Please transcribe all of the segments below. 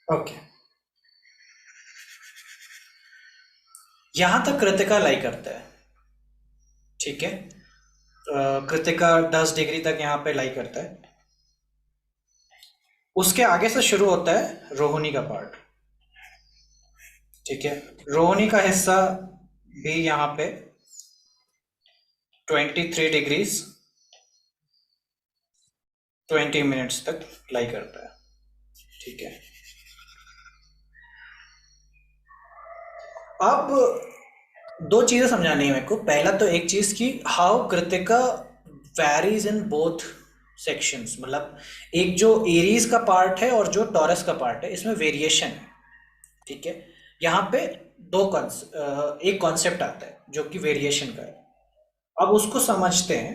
Okay, यहां तक कृतिका लाई करता है। ठीक है, कृतिका 10 डिग्री तक यहाँ पे लाई करता है। उसके आगे से शुरू होता है रोहिणी का पार्ट। ठीक है, रोहिणी का हिस्सा भी यहाँ पे 23 डिग्रीज 20 मिनट्स तक लाई करता है। ठीक है, अब दो चीजें समझानी है मेरे को। पहला तो एक चीज की how Kritika varies in both sections, मतलब एक जो एरीज का पार्ट है और जो टॉरस का पार्ट है, इसमें वेरिएशन है। ठीक है, यहाँ पे एक कॉन्सेप्ट आता है जो कि वेरिएशन का है। अब उसको समझते हैं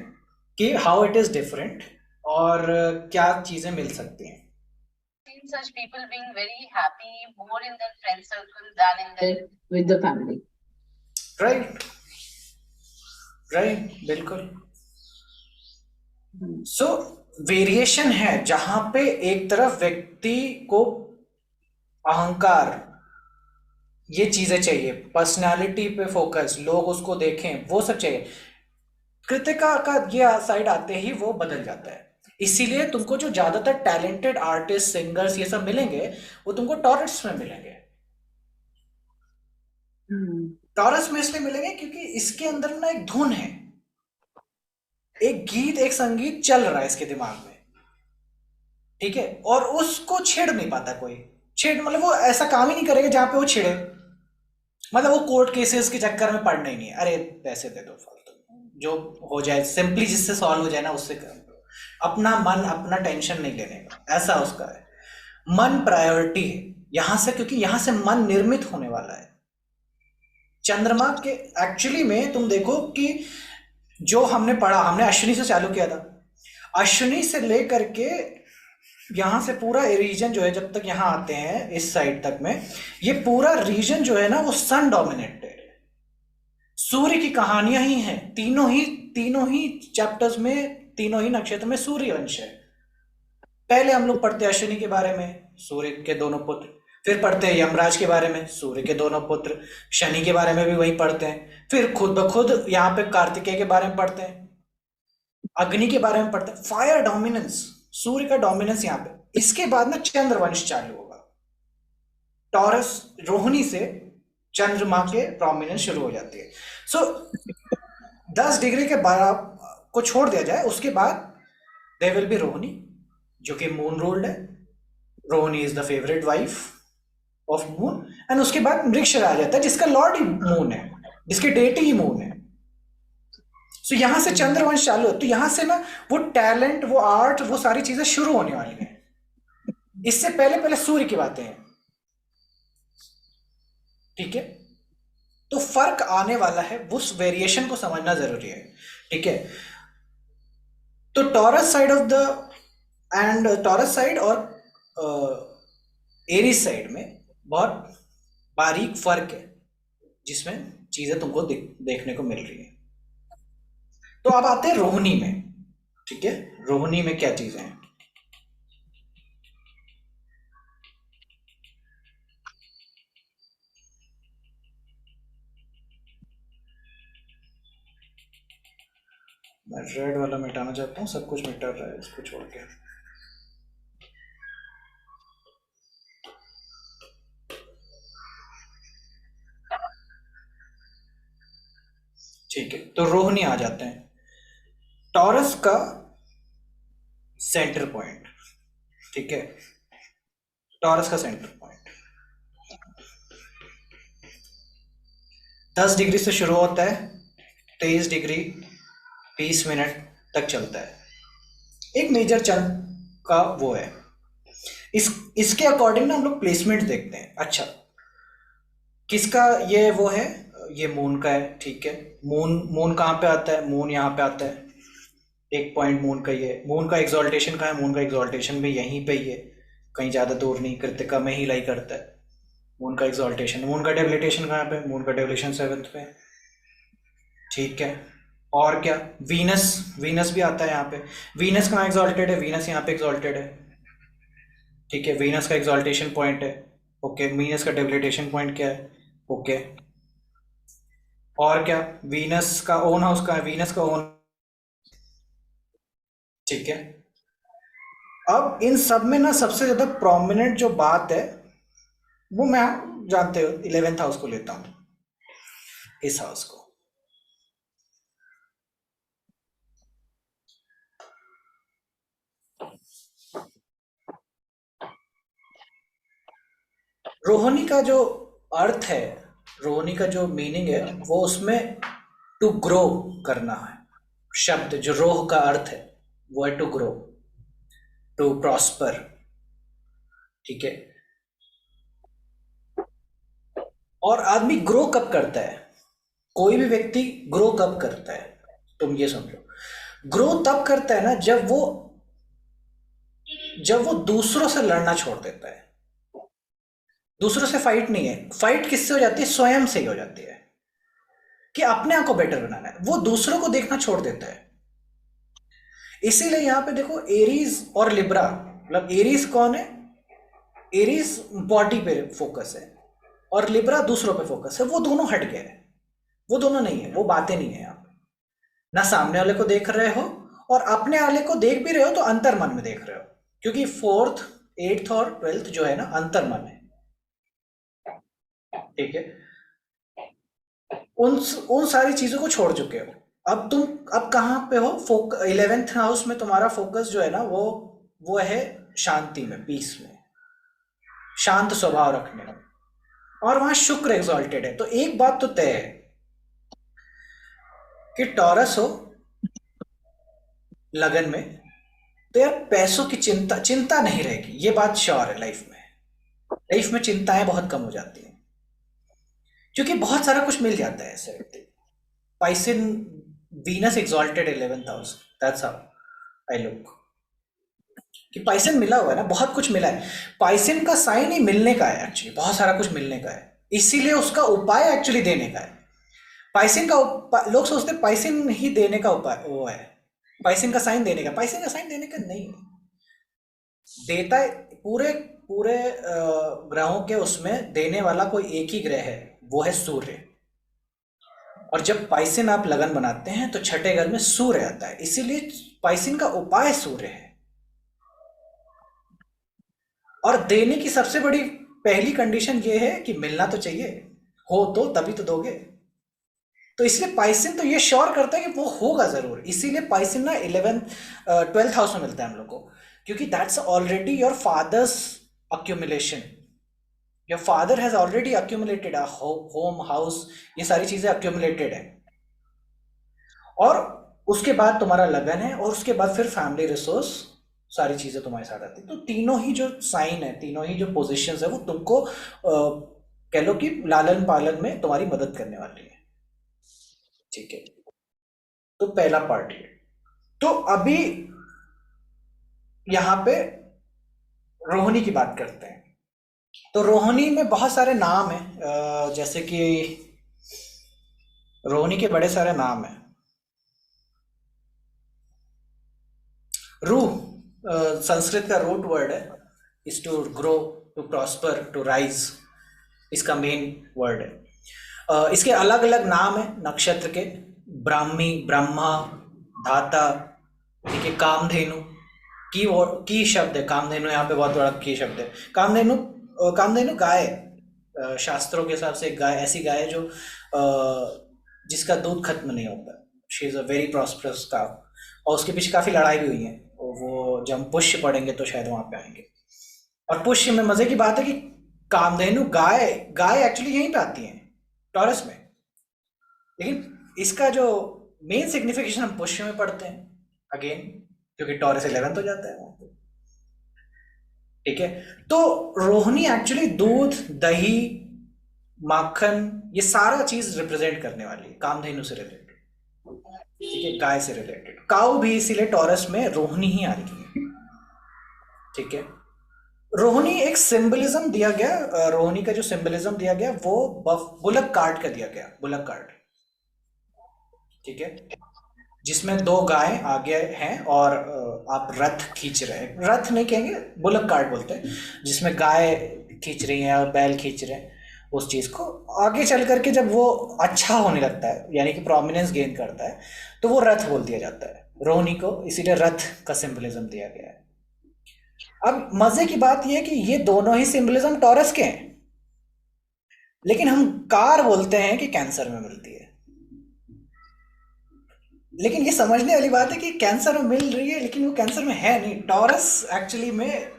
कि हाउ इट इज डिफरेंट और क्या चीजें मिल सकती हैं। Seen such people being very happy more in their friend circle than in their with the family. Right, right, बिल्कुल। सो वेरिएशन है जहां पे एक तरफ व्यक्ति को अहंकार, ये चीजें चाहिए, पर्सनालिटी पे फोकस, लोग उसको देखें, वो सब चाहिए। कृतिका का ये साइड आते ही वो बदल जाता है। इसीलिए तुमको जो ज्यादातर टैलेंटेड आर्टिस्ट, सिंगर्स ये सब मिलेंगे, वो तुमको टॉरस में मिलेंगे। टॉरस में इसलिए मिलेंगे क्योंकि इसके अंदर ना एक धुन है, एक गीत, एक संगीत चल रहा है इसके दिमाग में। ठीक है, और उसको छेड़ नहीं पाता कोई। छेड़ मतलब वो ऐसा काम ही नहीं करेगा जहां पे वो छिड़े। मतलब वो कोर्ट केसेस के चक्कर में पड़ना ही नहीं है। अरे पैसे दे दो फालतू, जो हो जाए सिंपली, जिससे सॉल्व हो जाए ना उससे कर दो। अपना मन, अपना टेंशन नहीं लेने का, ऐसा उसका है। मन प्रायोरिटी है यहां से, क्योंकि यहां से मन निर्मित होने वाला है। चंद्रमा के एक्चुअली में तुम देखो कि जो हमने पढ़ा, हमने अश्विनी से चालू किया था। अश्विनी से लेकर के यहाँ से पूरा रीजन जो है, जब तक यहाँ आते हैं इस साइड तक में, ये पूरा रीजन जो है ना वो सन डोमिनेटेड है। सूर्य की कहानियां ही हैं, तीनों ही चैप्टर्स में, तीनों ही नक्षत्र में सूर्य वंश है। पहले हम लोग पढ़ते हैं अश्विनी के बारे में, सूर्य के दोनों पुत्र। फिर पढ़ते हैं यमराज के बारे में, सूर्य के दोनों पुत्र। शनि के बारे में भी वही पढ़ते हैं। फिर खुद ब खुद यहाँ पे कार्तिकेय के बारे में पढ़ते हैं, अग्नि के बारे में पढ़ते हैं। फायर डोमिनेंस, सूर्य का डोमिनेंस यहाँ पे। इसके बाद ना चंद्रवंश चालू होगा। टॉरस, रोहिणी से चंद्रमा के प्रोमिनेंस शुरू हो जाती है। सो 10 डिग्री के बराबर को छोड़ दिया जाए, उसके बाद देयर विल बी रोहिणी, जो कि मून रूल्ड है। Rohini is the favourite wife of moon. And उसके बाद मृगशिरा आ जाता है, जिसका लॉर्ड ही मून है, जिसके डेटी ही मून है। सो यहां से चंद्रवंश चालू है। तो यहां से ना वो टैलेंट, वो आर्ट, वो सारी चीजें शुरू होने वाली हैं। इससे पहले पहले सूर्य की बातें हैं। ठीक है, तो फर्क आने वाला है, उस वेरिएशन को समझना जरूरी है। ठीक है, तो taurus side of the end taurus side और एरीज साइड में बहुत बारीक फर्क है, जिसमें चीजें तुमको देखने को मिल रही है। तो अब आते हैं रोहिणी में। ठीक है, रोहिणी में क्या चीजें हैं। मैं रेड वाला मिटाना चाहता हूँ, सब कुछ मिटा रहा है इसको छोड़ के। ठीक है, तो रोहिणी आ जाते हैं, टॉरस का सेंटर पॉइंट। ठीक है, टॉरस का सेंटर पॉइंट 10 डिग्री से शुरू होता है, 23 डिग्री 20 मिनट तक चलता है। एक मेजर चंक का वो है। इसके अकॉर्डिंग ना हम लोग प्लेसमेंट देखते हैं। अच्छा, किसका ये वो है, ये मून का है। ठीक है, मून मून कहाँ पे आता है, मून यहाँ पे आता है। एक पॉइंट मून का ही है। मून का एग्जॉल्टेशन कहाँ है, मून का एग्जॉल्टेशन भी यहीं पे ही है, कहीं ज्यादा दूर नहीं, कृतिका में ही लाई करता है मून का एग्जॉल्टेशन। मून का डेबिलिटेशन कहाँ पे, मून का डेबिलिटेशन 7th पे। ठीक है, और क्या, वीनस, वीनस भी आता है यहाँ पे। वीनस कहाँ एग्जॉल्टेड है, वीनस यहाँ पे एग्जॉल्टेड है। ठीक है, वीनस का एक्सॉल्टेशन पॉइंट है। ओके, वीनस का डेबिलिटेशन पॉइंट क्या है? ओके, और क्या? वीनस का ओन हाउस का है, वीनस का ओन। ठीक है, अब इन सब में ना सबसे ज्यादा प्रोमिनेंट जो बात है वो मैं, जानते हो, 11th हाउस को लेता हूं, इस हाउस को। रोहिणी का जो अर्थ है, रोहिणी का जो मीनिंग है वो उसमें टू ग्रो करना है। शब्द जो रोह का अर्थ है वो है टू ग्रो, टू प्रॉस्पर। ठीक है, और आदमी ग्रो कब करता है? कोई भी व्यक्ति ग्रो कब करता है? तुम ये समझो, ग्रो तब करता है ना जब वो दूसरों से लड़ना छोड़ देता है। दूसरों से फाइट नहीं है, फाइट किससे हो जाती है? स्वयं से ही हो जाती है, कि अपने आप को बेटर बनाना है। वो दूसरों को देखना छोड़ देता है। इसीलिए यहां पे देखो, एरीज और लिब्रा, मतलब एरीज कौन है? एरीज बॉडी पे फोकस है और लिब्रा दूसरों पे फोकस है। वो दोनों हट गए हैं, वो दोनों नहीं है, वो बातें नहीं है यहाँ पे। ना सामने वाले को देख रहे हो और अपने वाले को देख भी रहे हो तो अंतर मन में देख रहे हो, क्योंकि 4th 8th और 12th जो है ना, अंतर मन है। ठीक है, उन उन सारी चीजों को छोड़ चुके हो। अब कहाँ पे हो? 11th हाउस में तुम्हारा फोकस जो है ना, वो है शांति में, पीस में, शांत स्वभाव रखने में। और वहां शुक्र एग्जॉल्टेड है। तो एक बात तो तय है कि टॉरस हो लगन में तो यार पैसों की चिंता चिंता नहीं रहेगी, ये बात श्योर है। लाइफ में चिंताएं बहुत कम हो जाती हैं, क्योंकि बहुत सारा कुछ मिल जाता है ऐसे व्यक्ति। Pisces, Venus exalted 11th house, that's how I look, कि पाइसिन मिला हुआ है ना, बहुत कुछ मिला है। पाइसिन का साइन ही मिलने का है, एक्चुअली बहुत सारा कुछ मिलने का है, इसीलिए उसका उपाय एक्चुअली देने का है। पाइसिन का लोग सोचते हैं पाइसिन ही देने का उपाय वो है, पाइसिन का साइन देने का। पाइसिन का साइन देने का नहीं है, देता है पूरे पूरे ग्रहों के उसमें देने वाला कोई एक ही ग्रह है, वो है सूर्य। और जब पाइसिन आप लगन बनाते हैं तो छठे घर में सूर्य आता है, इसीलिए पाइसिन का उपाय सूर्य है। और देने की सबसे बड़ी पहली कंडीशन ये है कि मिलना तो चाहिए, हो तो तभी तो दोगे। तो इसलिए पाइसिन तो ये श्योर करता है कि वो होगा जरूर, इसीलिए पाइसिन ना 12th हाउस में मिलता है हम लोग को, क्योंकि that's already your fathers accumulation. Your father has already accumulated a home house, ये सारी चीजें अक्यूमुलेटेड है। और उसके बाद तुम्हारा लगन है, और उसके बाद फिर फैमिली रिसोर्स, सारी चीजें तुम्हारे साथ आती। तो तीनों ही जो साइन है, तीनों ही जो पोजीशंस है, वो तुमको कह लो कि लालन पालन में तुम्हारी मदद करने वाली है। ठीक है, तो पहला पार्ट ये। तो अभी यहां पे रोहिणी की बात करते हैं। तो रोहिणी में बहुत सारे नाम हैं, जैसे कि रोहिणी के बड़े सारे नाम हैं। रूह संस्कृत का रूट वर्ड है, is to grow, to prosper, to rise, इसका मेन वर्ड है। इसके अलग अलग नाम है नक्षत्र के, ब्राह्मी, ब्रह्मा, धाता। ठीक है, कामधेनु, की शब्द है कामधेनु, यहाँ पे बहुत बड़ा की शब्द है। कामधेनु, कामधेनु गाय, शास्त्रों के हिसाब से एक गाय, ऐसी गाय है जो जिसका दूध खत्म नहीं होता। She is a very prosperous cow, और उसके पीछे काफी लड़ाई भी हुई है। वो जब पुष्य पढ़ेंगे तो शायद वहां पे आएंगे। और पुष्य में मजे की बात है कि कामधेनु गाय, गाय एक्चुअली यहीं पे आती है, टॉरस में, लेकिन इसका जो मेन सिग्निफिकेशन हम पुष्य में पढ़ते हैं अगेन, क्योंकि टॉरस 11th हो जाता है वहां पे। ठीक है, तो रोहिणी एक्चुअली दूध, दही, माखन, ये सारा चीज रिप्रेजेंट करने वाली है, कामधेनु से रिलेटेड। ठीक है, गाय से रिलेटेड। काऊ भी इसीलिए टॉरस में रोहिणी ही आ रही है। ठीक है, रोहिणी एक सिंबलिज्म दिया गया, रोहिणी का जो सिंबलिज्म दिया गया वो बुलक कार्ड का दिया गया, बुलक कार्ड। ठीक है, जिसमें दो गाय आगे हैं और आप रथ खींच रहे हैं, रथ नहीं कहेंगे, बुलक कार्ट बोलते हैं, जिसमें गाय खींच रही हैं और बैल खींच रहे हैं उस चीज को। आगे चल करके जब वो अच्छा होने लगता है, यानी कि प्रोमिनेंस गेन करता है, तो वो रथ बोल दिया जाता है रोहिणी को, इसीलिए रथ का सिंबलिज्म दिया गया है। अब मजे की बात यह है कि ये दोनों ही सिंबलिज्म टॉरस के हैं, लेकिन हम कार बोलते हैं कि कैंसर में मिलती है। लेकिन ये समझने वाली बात है कि कैंसर में मिल रही है, लेकिन वो कैंसर में है नहीं। टॉरस एक्चुअली में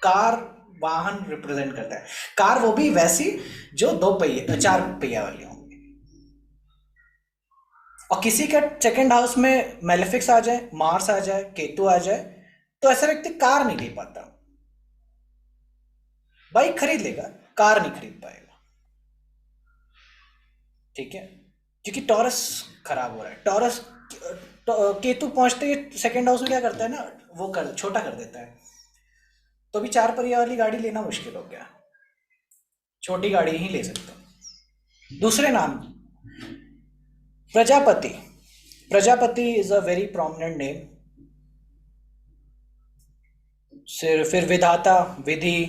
कार वाहन रिप्रेजेंट करता है। कार वो भी वैसी जो 2 पहिए 4 पहिया वाली होंगी। और किसी का सेकंड हाउस में मेलेफिक्स आ जाए, मार्स आ जाए, केतु आ जाए, तो ऐसा व्यक्ति कार नहीं ले पाता। बाइक खरीद लेगा, कार नहीं खरीद पाएगा। ठीक है, क्योंकि टॉरस खराब हो रहा है। टॉरस केतु पहुंचते ही सेकंड हाउस में क्या करता है ना, वो कर छोटा कर देता है। तो भी 4 पहिया वाली गाड़ी लेना मुश्किल हो गया, छोटी गाड़ी ही ले सकते हैं। दूसरे नाम Prajapati. Prajapati is a very prominent name. फिर विधाता, विधि,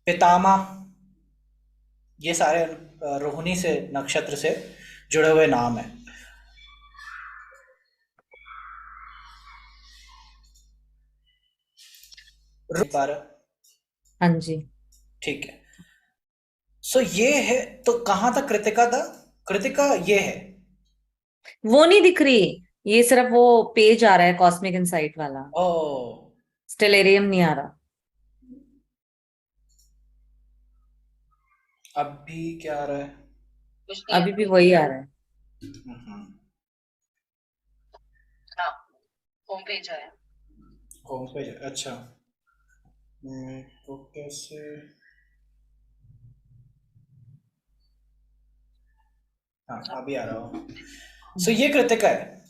पितामह, ये सारे रोहिणी से नक्षत्र से जुड़े हुए नाम है। हाँ जी। ठीक है, सो ये है। तो कहां तक कृतिका था? कृतिका ये है। वो नहीं दिख रही, ये सिर्फ वो पेज आ रहा है कॉस्मिक इनसाइट वाला, ओ, स्टेलेरियम नहीं आ रहा। अब भी क्या आ रहा है? कुछ नहीं अभी भी वही आ रहा है। हम्म, हाँ, होम पेज आया। होम पेज, अच्छा। तो कैसे? हाँ, अभी आ रहा हूँ। सो ये कृतिका है।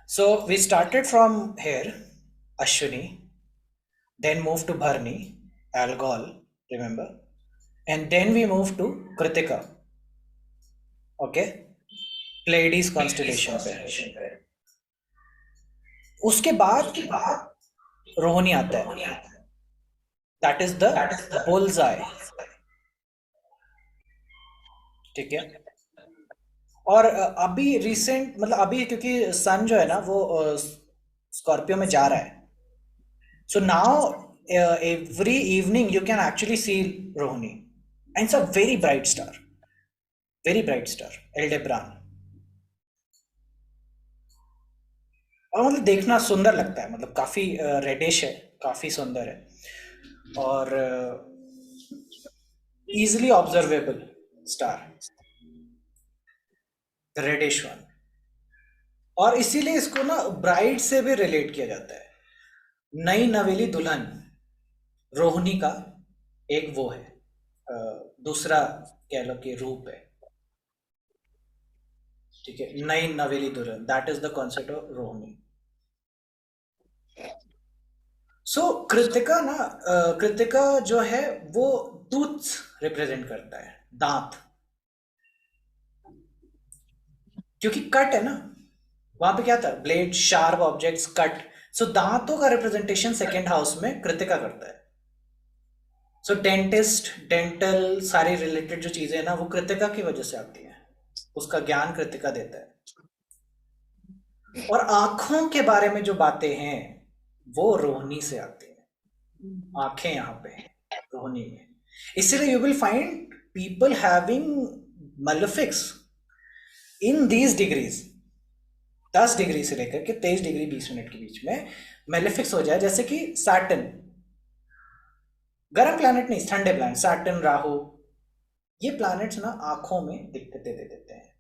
So we started from here, Ashwini, then moved to Bharni, Algol, remember, and then we moved to Kritika, okay, Pleiades constellation पे। उसके बाद रोहिणी आता है, that is the bullseye, ठीक है। और अभी रिसेंट, मतलब अभी क्योंकि सन जो है ना वो स्कॉर्पियो में जा रहा है, so now every evening you can actually see Rohini, and it's a very bright star, Aldebaran। और मतलब देखना सुंदर लगता है, मतलब काफी रेडिश है, काफी सुंदर है, और easily observable star, reddish one. और इसीलिए इसको ना ब्राइड से भी रिलेट किया जाता है। नई नवेली दुल्हन रोहिणी का एक वो है, दूसरा कह लो कि रूप है, ठीक है। नई नवेली दुल्हन, that is the concept of Rohini. So Krittika ना, कृतिका जो है वो टूथ रिप्रेजेंट करता है, दांत, क्योंकि कट है ना, वहां पे क्या था, ब्लेड, शार्प ऑब्जेक्ट्स, कट। सो दांतों का रिप्रेजेंटेशन सेकेंड हाउस में कृतिका करता है। सो डेंटिस्ट, डेंटल, सारी रिलेटेड जो चीजें हैं ना, वो कृतिका की वजह से आती हैं, उसका ज्ञान कृतिका देता है। और आंखों के बारे में जो बातें हैं वो रोहिणी से आती हैं। आंखें यहाँ पे रोहिणी में, इसीलिए you will find people having malefics in these degrees. 10 degree से लेकर के 23 डिग्री 20 मिनट के बीच में मेलेफिक्स हो जाए, जैसे कि सैटर्न, गर्म प्लैनेट नहीं, ठंडे प्लैनेट, सैटर्न, राहु, ये प्लैनेट्स ना आंखों में दिक्कतें दे देते हैं।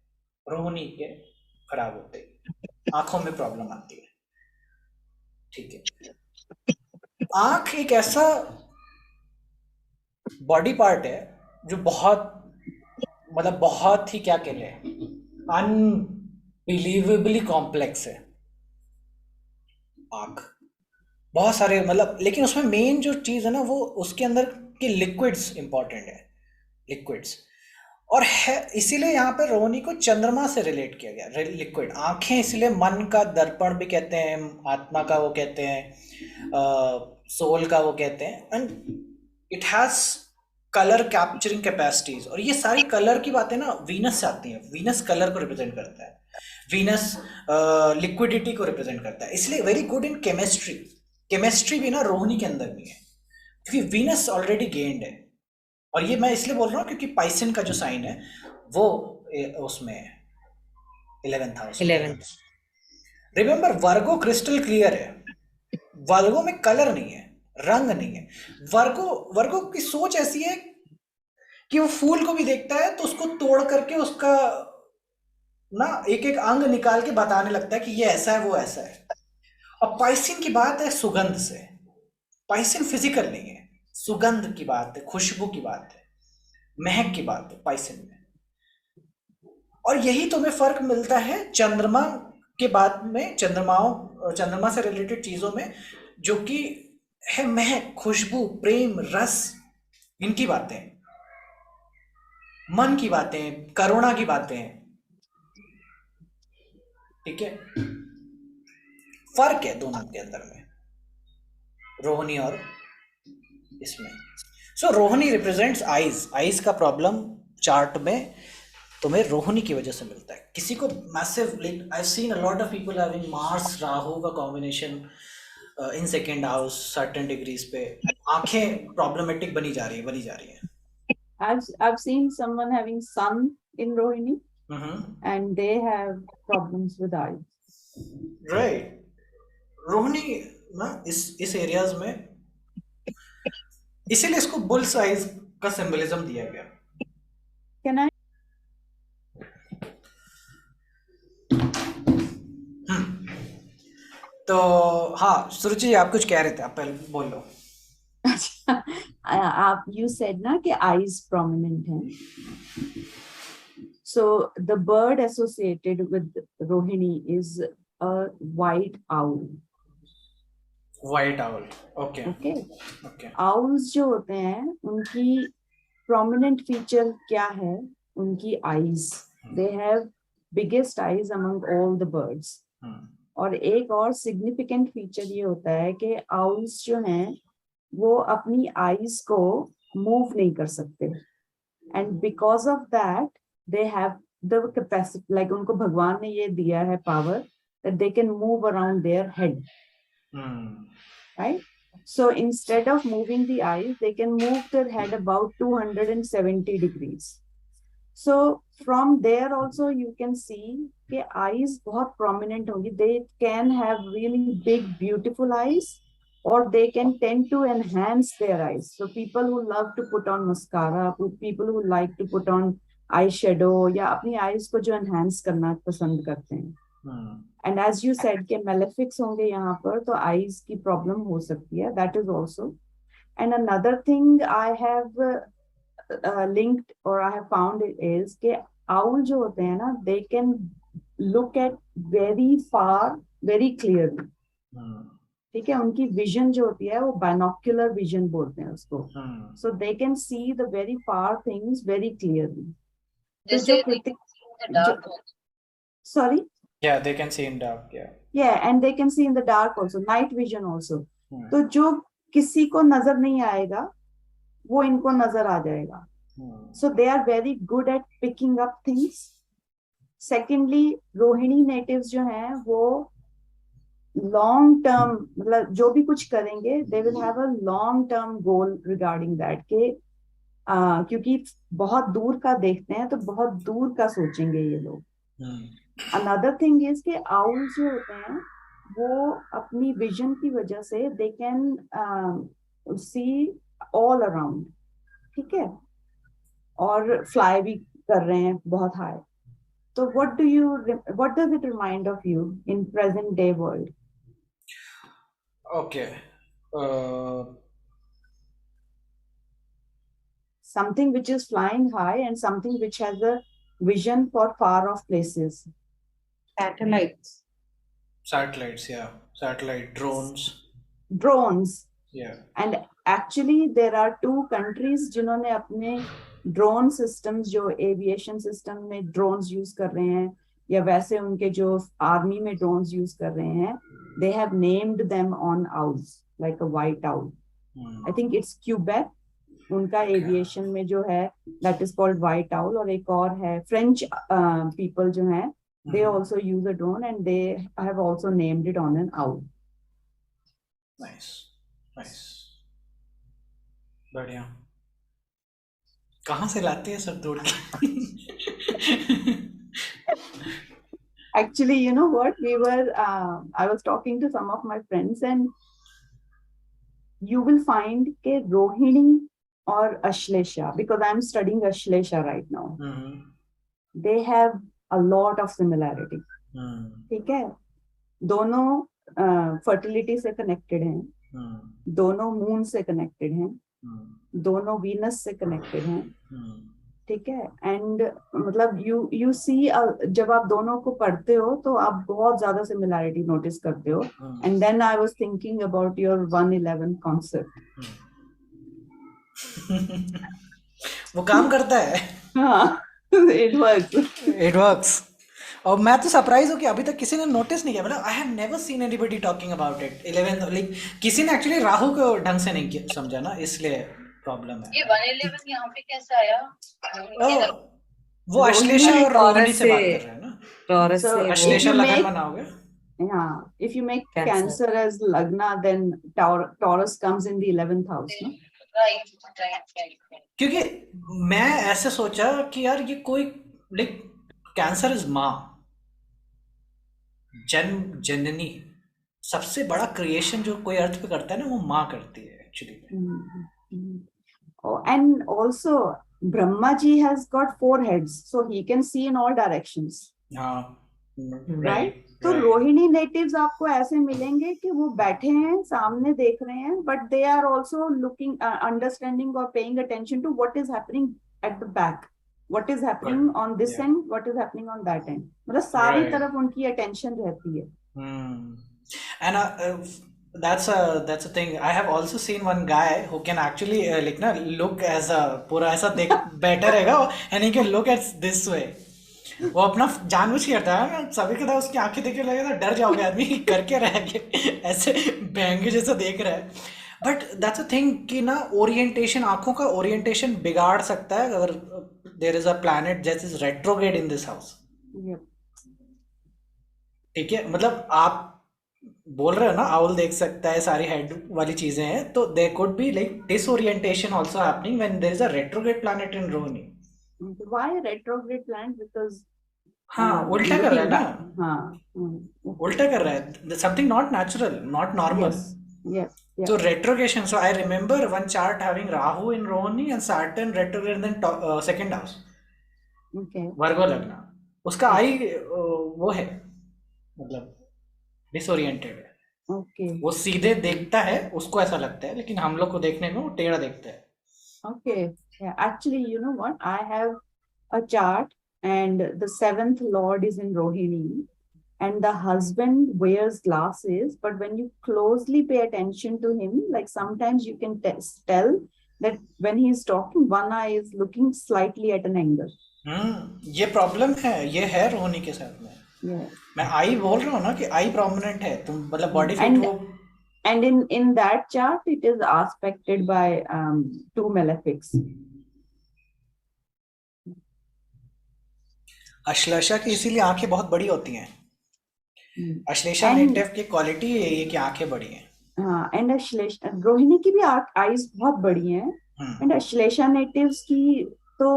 रोहिणी के खराब होते हैं, आंखों में प्रॉब्लम आती है, ठीक है। आंख एक ऐसा बॉडी पार्ट है जो बहुत, मतलब बहुत ही क्या कह रहे हैं, अनबिलीवेबली कॉम्प्लेक्स है आंख। बहुत सारे मतलब, लेकिन उसमें मेन जो चीज है ना वो उसके अंदर के लिक्विड्स इंपॉर्टेंट है, लिक्विड्स। और है इसीलिए यहाँ पे रोहिणी को चंद्रमा से रिलेट किया गया, लिक्विड आंखें, इसलिए मन का दर्पण भी कहते हैं, आत्मा का वो कहते हैं, सोल का वो कहते हैं, and it has colour capturing capacities. और ये सारी कलर की बातें ना वीनस से आती हैं, वीनस कलर को रिप्रेजेंट करता है, वीनस लिक्विडिटी को रिप्रेजेंट करता है, इसलिए very good in chemistry. Chemistry भी ना रोहिणी के अंदर भी है, क्योंकि वीनस ऑलरेडी गेन्ड है। और ये मैं इसलिए बोल रहा हूँ क्योंकि पाइसन का जो साइन है वो उसमें 11th हाउस। 11th। रिमेंबर वर्गो क्रिस्टल क्लियर है, वर्गो में कलर नहीं है, रंग नहीं है। वर्गो की सोच ऐसी है कि वो फूल को भी देखता है तो उसको तोड़ करके उसका ना एक एक अंग निकाल के बताने लगता है कि ये ऐसा है वो ऐसा है। और पाइसिन की बात है सुगंध से, पाइसिन फिजिकल नहीं है, सुगंध की बात है, खुशबू की बात है, महक की बात है पाइसिन में। और यही तुम्हें फर्क मिलता है चंद्रमा के बाद में, चंद्रमा से रिलेटेड चीजों में, जो कि है महक, खुशबू, प्रेम, रस, इनकी बातें, मन की बातें, करुणा की बातें। ठीक है, फर्क है दोनों के अंदर में, रोहिणी और इसमें। सो रोहिणी रिप्रेजेंट्स आईज, आईज का प्रॉब्लम चार्ट में तुम्हें रोहिणी की वजह से मिलता है। किसी को massive, like I have seen a lot of people having Mars Rahu का combination in second house certain degrees पे, आंखें प्रॉब्लमेटिक बनी जा रही है। I've seen someone having sun in Rohini and they have problems with eyes. Right. Rohini ना इस areas में, इसीलिए इसको बुल साइज का सिंबलिज्म दिया गया। Can I? तो हाँ सुरुचि, आप कुछ कह रहे थे, आप पहले बोल लो। आप you said ना कि eyes prominent हैं. So the bird associated with Rohini is a white owl. White owl. Okay. Okay. Okay. Owls जो होते हैं उनकी prominent feature क्या है? उनकी eyes. They have biggest eyes among all the birds. और एक और significant feature ये होता है कि owls जो हैं वो अपनी eyes को move नहीं कर सकते, and because of that they have the capacity, like उनको भगवान ने ये दिया है power that they can move around their head. Right? So instead of moving the eyes, they can move their head about 270 degrees. So from there also you can see कि eyes बहुत prominent होंगी. They can have really big, beautiful eyes, or they can tend to enhance their eyes. So people who love to put on mascara, people who like to put on eyeshadow, या अपनी eyes को जो enhance करना पसंद करते हैं. And as you said कि malefics होंगे यहाँ पर, तो eyes की problem हो सकती है. That is also. And another thing I have linked or I have found is कि owl जो होते हैं ना, they can look at very far, very clearly. ठीक है, उनकी vision जो होती है वो binocular vision बोलते हैं उसको. So they can see the very far things very clearly. They say they can see in the dark also. Sorry? Yeah, they can see in dark. Yeah. Yeah, and they can see in the dark also, night vision also. तो जो किसी को नजर नहीं आएगा वो इनको नजर आ जाएगा. So they are very good at picking up things. Secondly, Rohini natives जो हैं वो long term, मतलब जो भी कुछ करेंगे they will have a long term goal regarding that कि क्योंकि बहुत दूर का देखते हैं तो बहुत दूर का सोचेंगे ये लोग. Another thing is कि owls जो होते हैं वो अपनी vision की वजह से they can see all around. ठीक है, और fly भी कर रहे हैं बहुत high. So what does it remind of you in present day world? Okay. Something which is flying high and something which has a vision for far off places. Satellites. Satellites, yeah. Satellite drones. Drones. Yeah. And actually there are two countries जिन्होंने अपने drone systems जो aviation system में drones use कर रहे हैं, या वैसे उनके जो आर्मी में ड्रोन्स यूज कर रहे हैं, they have named them on owls, like a white owl. I think it's Quebec, उनका एविएशन में जो है that is called white owl. और एक और है फ्रेंच people जो हैं, they also use a drone and they have also named it on an owl. Nice nice, बढ़िया। कहाँ से लाते हैं सब तोड़ के? Actually, you know what? I was talking to some of my friends, and you will find ke Rohini or Ashlesha, because I'm studying Ashlesha right now. They have a lot of similarity. ठीक है, दोनों fertility से connected हैं, दोनों moon से connected हैं, दोनों Venus से connected हैं, ठीक है। एंड मतलब यू सी जब आप दोनों को पढ़ते हो तो आप बहुत ज्यादा सिमिलैरिटी नोटिस करते हो। And then I was thinking about your 111 concept. वो काम करता है। हाँ, इट वर्क्स। और मैं तो सरप्राइज हूँ कि अभी तक किसी ने नोटिस नहीं किया। मतलब I have never seen anybody talking about it. 11 like किसी ने एक्चुअली राहु को ढंग से नहीं किया, समझा ना, इसलिए प्रॉब्लम है। ये 111 यहाँ पे कैसे आया? वो अश्लेषा और रोहिणी से बात कर रहे हैं ना। टॉरस So, से अश्लेषा you लगन make- बनाओगे। Yeah, if you make Cancer. Cancer as Lagna, then Taurus comes in the 11th house, no? right. क्योंकि मैं ऐसे सोचा कि यार ये कोई लाइक कैंसर इज माँ, जननी, सबसे बड़ा क्रिएशन जो कोई अर्थ पे करता है ना, वो माँ करती है actually. Oh, and also Brahma ji has got 4 heads, so he can see in all directions. हाँ, Right? तो रोहिणी नेटिव्स आपको ऐसे मिलेंगे कि वो बैठे हैं, सामने देख रहे हैं, but they are also looking, understanding और paying attention to what is happening at the back, what is happening on this Yeah. End, what is happening on that end. मतलब सारी Right. तरफ उनकी अटेंशन रहती है। And that's a thing. I have also seen one guy who can actually like na look as a पूरा ऐसा देख बैठा रहेगा and he can look at this way. वो अपना जानबूझ के करता है ना, सभी के साथ उसकी आंखें देख के लगेगा तो डर जाओगे आदमी करके रह गए ऐसे बैंगे जैसा देख रहा है। बट दैट्स अ थिंग कि ना ओरिएंटेशन, आंखों का ओरिएंटेशन बिगाड़ सकता है अगर there is a planet that is retrograde in this house. ठीक है, मतलब आप बोल रहे हो ना आउल देख सकता है, सारी हेड वाली चीजें हैं, तो there could be like disorientation also happening when there is a retrograde planet in Rohini. Why retrograde planet? Because हाँ, उल्टा कर रहा है ना। हाँ, उल्टा कर रहा है, something not natural, not normal. yes. So retrogression. So I remember one chart having Rahu in Rohini and Saturn retrograde in the second house, Okay. Virgo लग्न। उसका आई वो है, मतलब डिसोरिएंटेड है। Okay. वो सीधे देखता है, उसको ऐसा लगता है, लेकिन हम लोग को देखने में वो टेढ़ा देखता है। Okay. Yeah. Actually, you know what? I have a chart, and the 7th lord is in Rohini, and the husband wears glasses. But when you closely pay attention to him, like sometimes you can tell that when he is talking, one eye is looking slightly at an angle. ये problem है, ये है रोहिणी के साथ में। Yeah. मैं आई बोल रहा हूँ ना कि आई प्रोमिनेंट है, तुम मतलब बॉडी फिट And- वो। And in that chart, it is aspected by 2 malefics. Ashlesha की इसीलिए आंखें बहुत बड़ी होती हैं। अश्लेषा And- नेटिव की क्वालिटी है ये कि आंखें बड़ी हैं। हाँ, and Ashlesha, रोहिणी की भी eyes बहुत बड़ी हैं, and Ashlesha natives की तो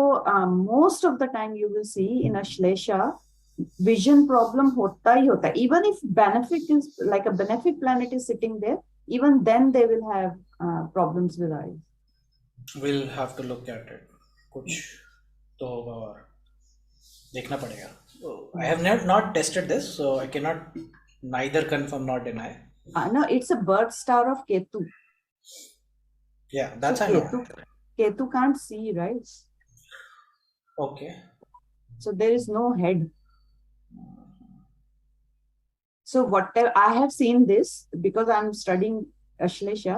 most of the time you will see in Ashlesha vision problem होता ही होता है. Even if benefic is like a benefic planet is sitting there, even then they will have problems with eyes. We'll have to look at it. कुछ तो होगा और देखना पड़ेगा. I have not tested this, so I cannot neither confirm nor deny. No, it's a birth star of Ketu. Yeah, that's So I know. Ketu can't see, right? Okay. So there is no head. So whatever I have seen this because I'm studying Ashlesha.